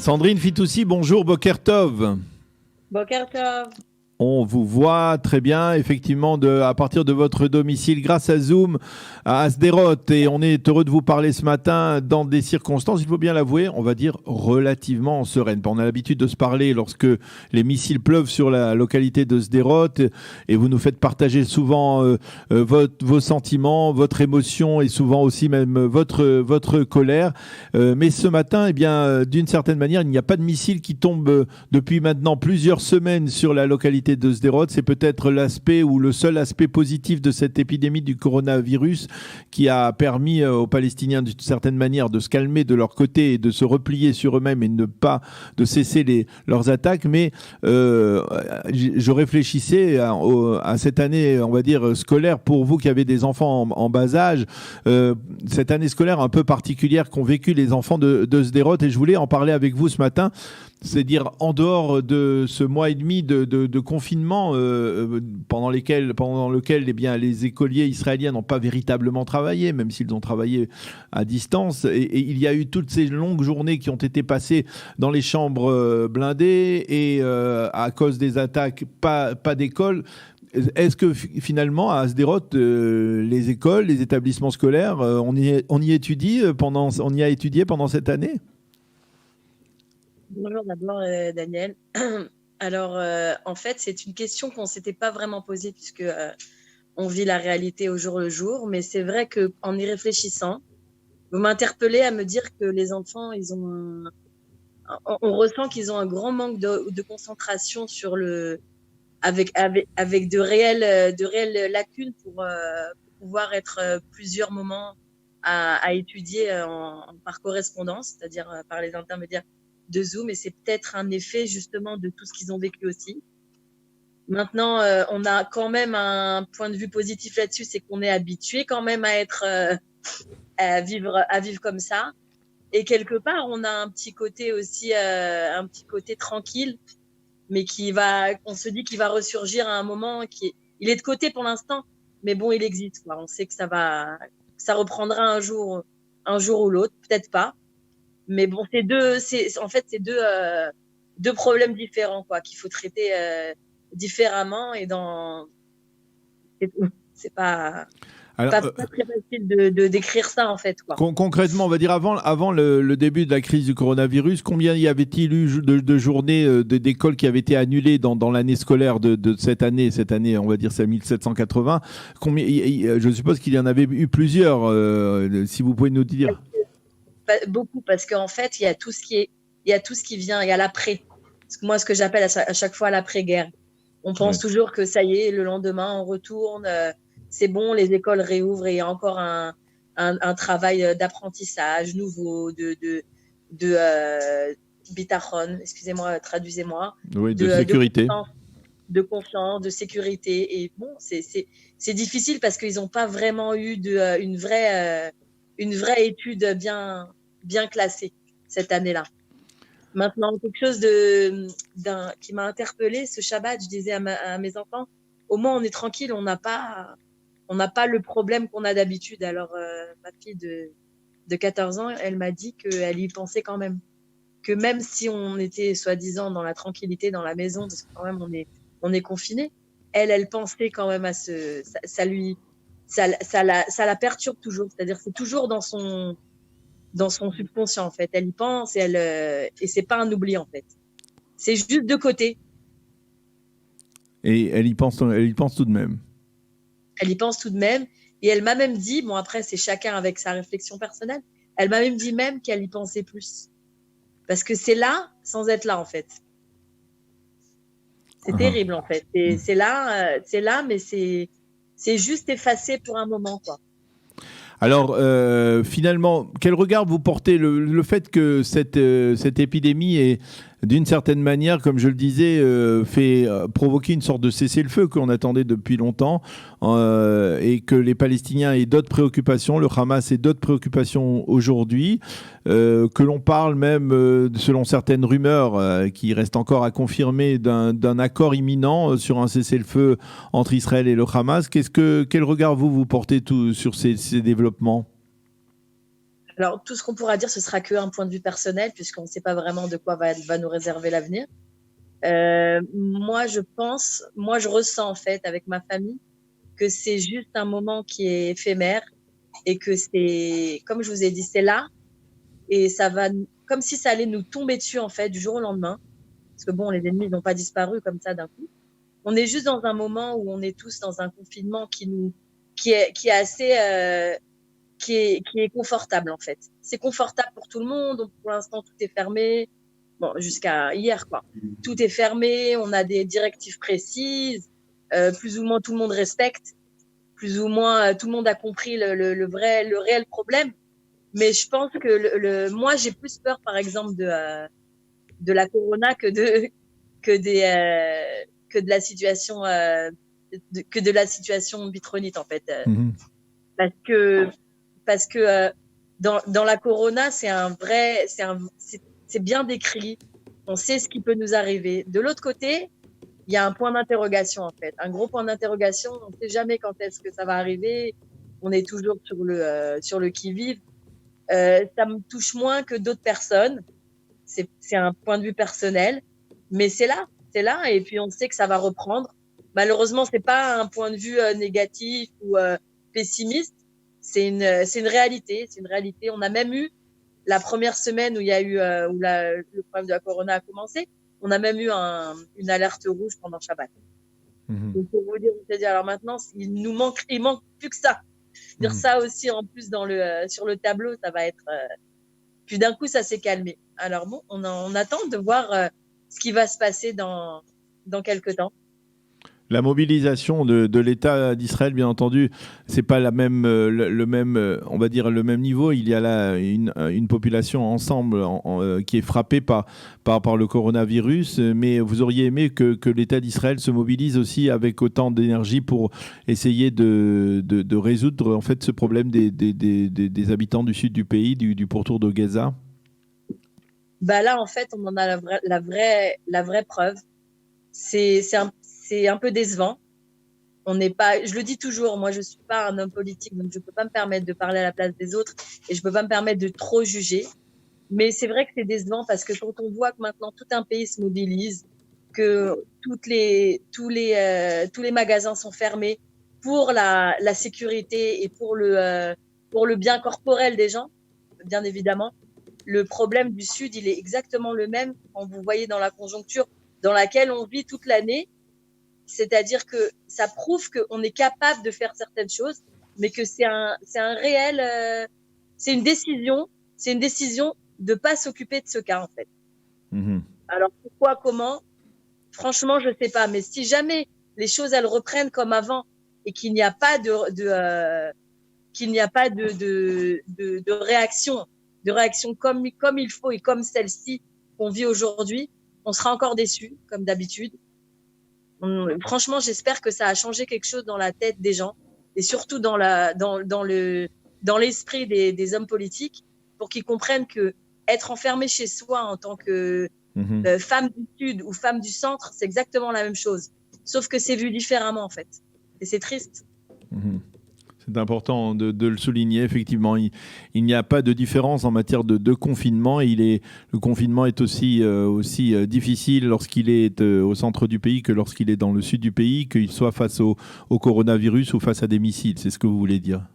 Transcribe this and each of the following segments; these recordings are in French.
Sandrine Fitoussi, bonjour, Boker Tov. Boker Tov. On vous voit très bien, effectivement, à partir de votre domicile, grâce à Zoom, à Sderot. Et on est heureux de vous parler ce matin dans des circonstances, il faut bien l'avouer, on va dire relativement sereines. On a l'habitude de se parler lorsque les missiles pleuvent sur la localité de Sderot. Et vous nous faites partager souvent vos sentiments, votre émotion et souvent aussi même votre colère. Mais ce matin, eh bien, d'une certaine manière, il n'y a pas de missiles qui tombent depuis maintenant plusieurs semaines sur la localité de Sderot. C'est peut-être l'aspect ou le seul aspect positif de cette épidémie du coronavirus qui a permis aux Palestiniens d'une certaine manière de se calmer de leur côté et de se replier sur eux-mêmes et de cesser leurs attaques. Mais je réfléchissais à cette année, on va dire, scolaire pour vous qui avez des enfants en bas âge, cette année scolaire un peu particulière qu'ont vécu les enfants de Sderot, et je voulais en parler avec vous ce matin. C'est-à-dire en dehors de ce mois et demi de confinement pendant lequel eh bien, les écoliers israéliens n'ont pas véritablement travaillé, même s'ils ont travaillé à distance. Et il y a eu toutes ces longues journées qui ont été passées dans les chambres blindées et à cause des attaques, pas d'école. Est-ce que finalement, à Sderot, les écoles, les établissements scolaires, on y a étudié pendant cette année ? Bonjour d'abord Daniel. Alors en fait c'est une question qu'on ne s'était pas vraiment posée puisque on vit la réalité au jour le jour, mais c'est vrai qu'en y réfléchissant, vous m'interpellez à me dire que les enfants, on ressent qu'ils ont un grand manque de concentration sur avec de réelles lacunes pour pouvoir être plusieurs moments à étudier par correspondance, c'est-à-dire par les intermédiaires de Zoom, et c'est peut-être un effet justement de tout ce qu'ils ont vécu aussi. Maintenant, on a quand même un point de vue positif là-dessus, c'est qu'on est habitué quand même à être à vivre comme ça, et quelque part on a un petit côté aussi un petit côté tranquille, mais on se dit qu'il va ressurgir à un moment il est de côté pour l'instant, mais bon, il existe, quoi. On sait que ça reprendra un jour ou l'autre, peut-être pas. Mais bon, c'est deux problèmes différents, quoi, qu'il faut traiter différemment, et c'est pas très facile de décrire ça, en fait, quoi. Concrètement, on va dire avant le début de la crise du coronavirus, combien y avait-il eu de journées d'écoles qui avaient été annulées dans l'année scolaire de cette année, on va dire c'est 1780. Je suppose qu'il y en avait eu plusieurs, si vous pouvez nous dire. Beaucoup, parce qu'en fait, il y a tout ce qui vient, il y a l'après. Moi, ce que j'appelle à chaque fois l'après-guerre. On pense toujours que ça y est, le lendemain, on retourne, c'est bon, les écoles réouvrent et il y a encore un travail d'apprentissage nouveau, de bitachon, excusez-moi, traduisez-moi. Oui, de sécurité. De confiance, de sécurité. Et bon, c'est difficile parce qu'ils n'ont pas vraiment eu une vraie étude bien classée cette année-là. Maintenant, quelque chose qui m'a interpellée ce Shabbat, je disais à mes enfants, au moins on est tranquille, on n'a pas le problème qu'on a d'habitude. Alors ma fille de 14 ans, elle m'a dit qu'elle y pensait quand même, que même si on était soi-disant dans la tranquillité dans la maison, parce que quand même on est confiné, elle pensait quand même à ça la perturbe toujours, c'est-à-dire c'est toujours dans son subconscient, en fait. Elle y pense et c'est pas un oubli, en fait. C'est juste de côté. Et elle y pense tout de même. Elle y pense tout de même. Et elle m'a même dit, bon après c'est chacun avec sa réflexion personnelle, elle m'a même dit même qu'elle y pensait plus. Parce que c'est là sans être là, en fait. C'est terrible, en fait. C'est là, mais c'est juste effacé pour un moment, quoi. Alors, finalement, quel regard vous portez le fait que cette épidémie est, d'une certaine manière, comme je le disais, fait provoquer une sorte de cessez-le-feu qu'on attendait depuis longtemps, et que les Palestiniens aient d'autres préoccupations, le Hamas ait d'autres préoccupations aujourd'hui, que l'on parle même, selon certaines rumeurs qui restent encore à confirmer, d'un accord imminent sur un cessez-le-feu entre Israël et le Hamas. Quel regard vous portez sur ces développements ? Alors, tout ce qu'on pourra dire, ce sera qu'un point de vue personnel, puisqu'on ne sait pas vraiment de quoi va nous réserver l'avenir. Moi, je ressens en fait avec ma famille que c'est juste un moment qui est éphémère et que c'est, comme je vous ai dit, c'est là et ça va, comme si ça allait nous tomber dessus en fait du jour au lendemain. Parce que bon, les ennemis n'ont pas disparu comme ça d'un coup. On est juste dans un moment où on est tous dans un confinement qui est assez, qui est confortable en fait. C'est confortable pour tout le monde. Donc, pour l'instant, tout est fermé. Bon, jusqu'à hier, quoi. Tout est fermé. On a des directives précises. Plus ou moins tout le monde respecte. Plus ou moins tout le monde a compris le réel problème. Mais je pense que moi, j'ai plus peur, par exemple, de la corona que de la situation que de la situation bitronite en fait. Parce que dans la corona, c'est bien décrit. On sait ce qui peut nous arriver. De l'autre côté, il y a un point d'interrogation en fait, un gros point d'interrogation. On ne sait jamais quand est-ce que ça va arriver. On est toujours sur le qui-vive. Ça me touche moins que d'autres personnes. C'est un point de vue personnel, mais c'est là. Et puis on sait que ça va reprendre. Malheureusement, c'est pas un point de vue négatif ou pessimiste. C'est une réalité. C'est une réalité. On a même eu la première semaine où il y a eu le problème de la corona a commencé. On a même eu une alerte rouge pendant Shabbat. Donc pour vous dire, alors maintenant, il manque plus que ça. Dire ça aussi en plus sur le tableau, ça va être. Puis d'un coup, ça s'est calmé. Alors bon, on attend de voir ce qui va se passer dans quelques temps. La mobilisation de l'État d'Israël, bien entendu, c'est pas la même, le même, on va dire le même niveau. Il y a là une population ensemble qui est frappée par le coronavirus. Mais vous auriez aimé que l'État d'Israël se mobilise aussi avec autant d'énergie pour essayer de résoudre en fait ce problème des habitants du sud du pays, du pourtour de Gaza. Bah là, en fait, on en a la vraie preuve. C'est un peu décevant. On n'est pas, je le dis toujours, moi je suis pas un homme politique, donc je peux pas me permettre de parler à la place des autres et je peux pas me permettre de trop juger. Mais c'est vrai que c'est décevant parce que quand on voit que maintenant tout un pays se mobilise, que tous les magasins sont fermés pour la sécurité et pour le bien corporel des gens, bien évidemment. Le problème du Sud, il est exactement le même quand vous voyez dans la conjoncture dans laquelle on vit toute l'année. C'est-à-dire que ça prouve qu'on est capable de faire certaines choses, mais que c'est un réel, c'est une décision de pas s'occuper de ce cas, en fait. Alors, pourquoi, comment? Franchement, je sais pas. Mais si jamais les choses, elles reprennent comme avant et qu'il n'y a pas qu'il n'y a pas de réaction comme il faut et comme celle-ci qu'on vit aujourd'hui, on sera encore déçus, comme d'habitude. Franchement, j'espère que ça a changé quelque chose dans la tête des gens et surtout dans l'esprit des hommes politiques pour qu'ils comprennent que être enfermé chez soi en tant que femme du Sud ou femme du Centre, c'est exactement la même chose. Sauf que c'est vu différemment, en fait. Et c'est triste. C'est important de le souligner. Effectivement, il n'y a pas de différence en matière de confinement. Le confinement est aussi difficile lorsqu'il est au centre du pays que lorsqu'il est dans le sud du pays, qu'il soit face au coronavirus ou face à des missiles. C'est ce que vous voulez dire?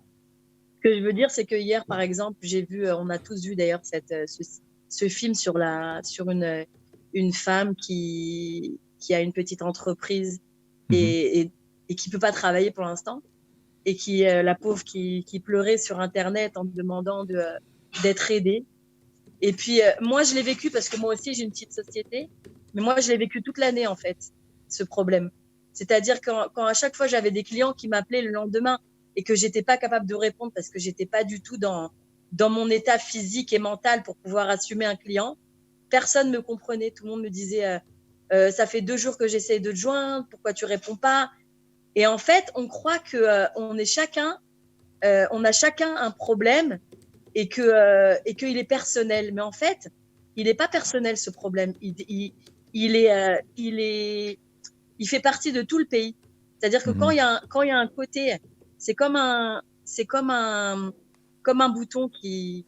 Ce que je veux dire, c'est que hier, par exemple, j'ai vu, on a tous vu d'ailleurs ce film sur une femme qui a une petite entreprise et qui peut pas travailler pour l'instant. Et la pauvre qui pleurait sur Internet en demandant d'être aidée. Et puis, moi, je l'ai vécu parce que moi aussi, j'ai une petite société. Mais moi, je l'ai vécu toute l'année, en fait, ce problème. C'est-à-dire quand à chaque fois, j'avais des clients qui m'appelaient le lendemain et que j'étais pas capable de répondre parce que j'étais pas du tout dans mon état physique et mental pour pouvoir assumer un client, personne me comprenait. Tout le monde me disait, ça fait 2 jours que j'essaie de te joindre, pourquoi tu réponds pas? Et en fait, on croit que on a chacun un problème et qu'il est personnel. Mais en fait, il n'est pas personnel ce problème. Il fait partie de tout le pays. C'est-à-dire que quand il y a un côté, c'est comme comme un bouton qui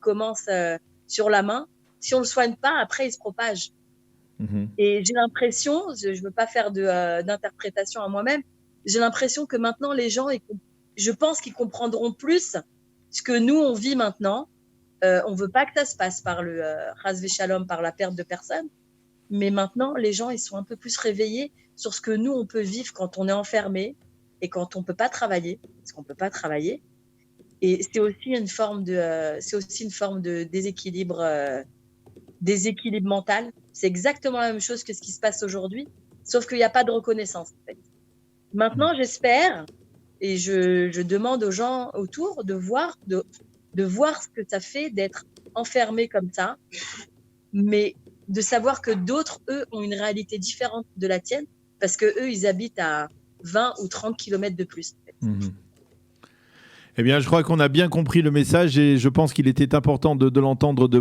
commence sur la main. Si on le soigne pas, après il se propage. Et j'ai l'impression, je veux pas faire d'interprétation à moi-même, j'ai l'impression que maintenant les gens, je pense qu'ils comprendront plus ce que nous on vit maintenant. On veut pas que ça se passe par le Chas v'Shalom, par la perte de personnes, mais maintenant les gens ils sont un peu plus réveillés sur ce que nous on peut vivre quand on est enfermé et quand on peut pas travailler, parce qu'on peut pas travailler. Et c'est aussi une forme de déséquilibre mental. C'est exactement la même chose que ce qui se passe aujourd'hui, sauf qu'il n'y a pas de reconnaissance. En fait. Maintenant, j'espère, et je demande aux gens autour de voir ce que ça fait d'être enfermé comme ça, mais de savoir que d'autres, eux, ont une réalité différente de la tienne, parce que eux, ils habitent à 20 ou 30 kilomètres de plus. En fait. Eh bien, je crois qu'on a bien compris le message et je pense qu'il était important de l'entendre de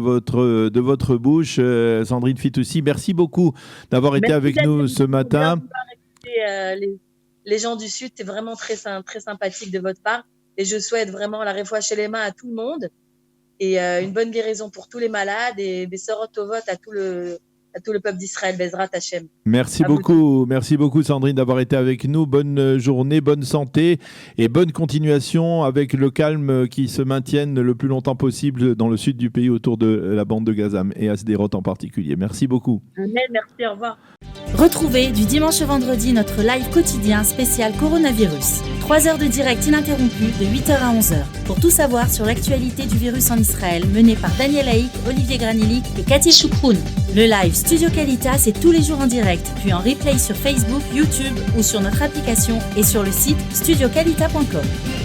votre bouche. Sandrine Fitoussi, merci beaucoup d'avoir été avec nous ce matin. Les gens du Sud, c'est vraiment très sympathique de votre part. Et je souhaite vraiment la réfoua chez les mains à tout le monde et une bonne guérison pour tous les malades et Bessorot Tovot à tout le peuple d'Israël, Bezrat Hashem. Merci beaucoup Sandrine d'avoir été avec nous. Bonne journée, bonne santé et bonne continuation avec le calme qui se maintienne le plus longtemps possible dans le sud du pays autour de la bande de Gazam et à Sderot en particulier. Merci beaucoup. Amen, merci, au revoir. Retrouvez du dimanche au vendredi notre live quotidien spécial coronavirus. 3 heures de direct ininterrompu de 8h à 11h. Pour tout savoir sur l'actualité du virus en Israël, mené par Daniel Haïk, Olivier Granilic et Cathy Choukroun. Le live Studio Qualitas, c'est tous les jours en direct, puis en replay sur Facebook, YouTube ou sur notre application et sur le site studioqualita.com.